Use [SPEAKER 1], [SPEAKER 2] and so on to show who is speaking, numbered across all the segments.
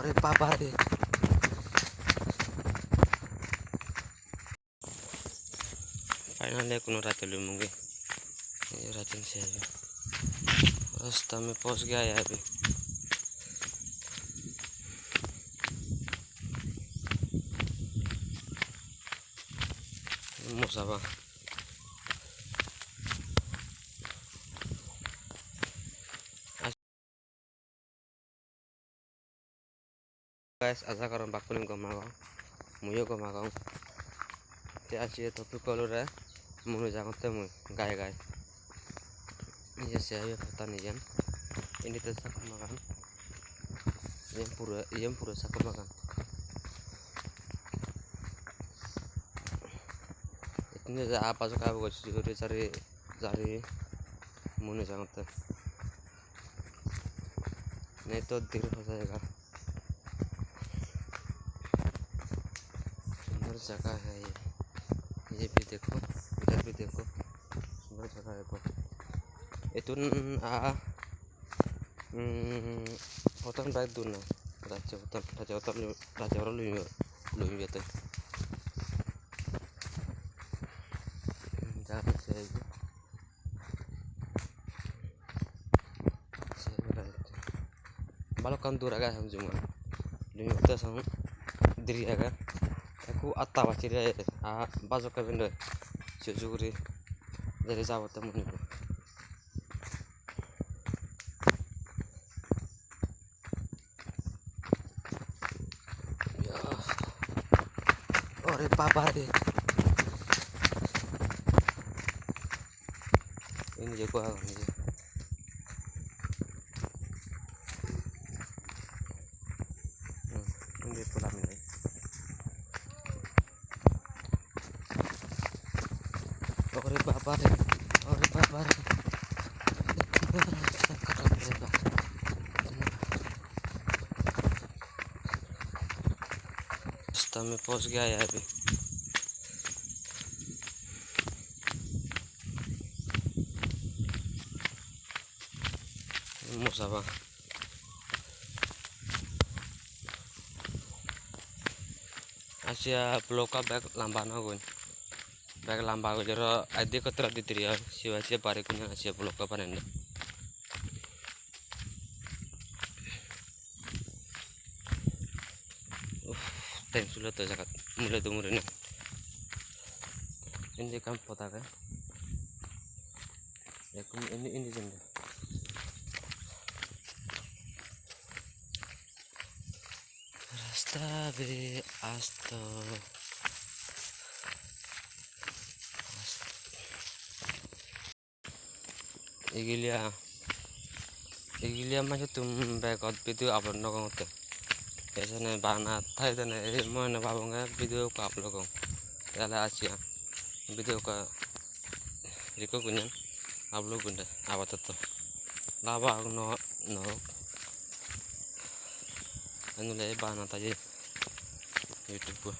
[SPEAKER 1] अरे बाबा रे फाइनली कोनो रात लूँगी ये रात से अभी रास्ता में पहुंच गया है अभी मुसाबा guys asa karon bakulim gomagaw muyo gomagaw te achi topi kolore munu jangote mu gaye gaye ये से ये पता नहीं जन ini tuh sakit makan yang pura sakit makan ini apa suka aku cari munu jangote नहीं तो देर हो जाएगा सुंदर जगह है ये भी देखो इधर भी देखो सुंदर जगह है itu hutan baik dulu raja orang lu gitu jangan saya balok kan dura agak sama lu itu sama diri agak aku atta bacir ya baju kabin deh jujuri dari jauh temen itu अरे पापा रे ini jago ini ini pulang ini अरे पापा रे रास्ता में पहुंच गया है अभी मुसाबा Asia bloka back lamba nagun back lamba ko jero adi kotra ditiriya siwa pare kunya Asia bloka panenda time sudah tuh zakat mulai tumurin ini kan pota kan ya ini jenda rasta be asto igilia macam tuh backot video upload nongol tuh ऐसा नहीं बाना था इधर नहीं मैंने बाबूंगा video को आप लोगों याला आचिया वीडियो का रिको कुन्यन आप लोग कुन्ने आवत तो लाभा नो अनुले बाना था ये यूट्यूब को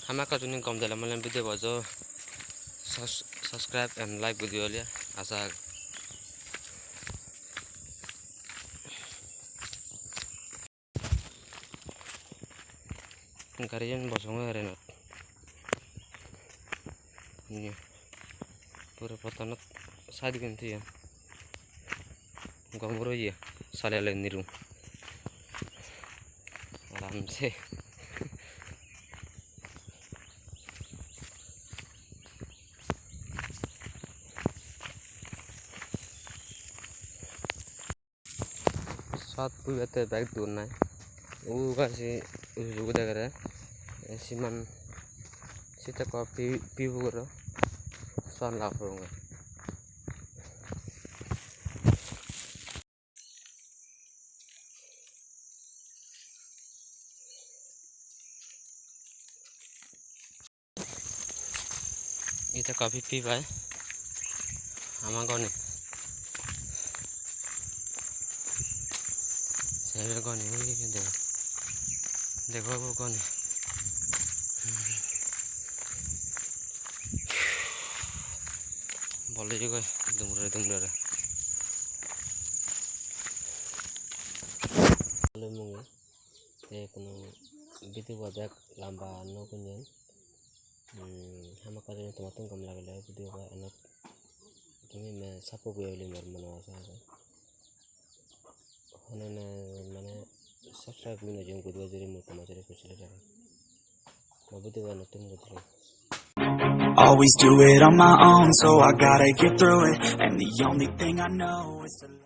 [SPEAKER 1] हमें का तुनी कम दिला मतलब वीडियो बजो सब्सक्राइब एंड लाइक वीडियो लिया आशा kalian bosongnya renat ini pura potonat saat ganti ya gamuro ya salah lain niru aram se saat punya teh baik tunai kasih juga dah siman sita kopi piwuro son la purunga ita kopi pi bai ama goni saya goni ini देखो वो कौन है बोले जी कोई दुमरे kalau mungi kono video ko back lamba no kunyen hama kali tomatong kam lagala video ko anak kami me sapo boyole mer mano asa honana mane subscribe mina jong video jeri mo tamajere kusile dara ma video ko notum gotlo.
[SPEAKER 2] Always do it on my own, so I gotta get through it. And the only thing I know is to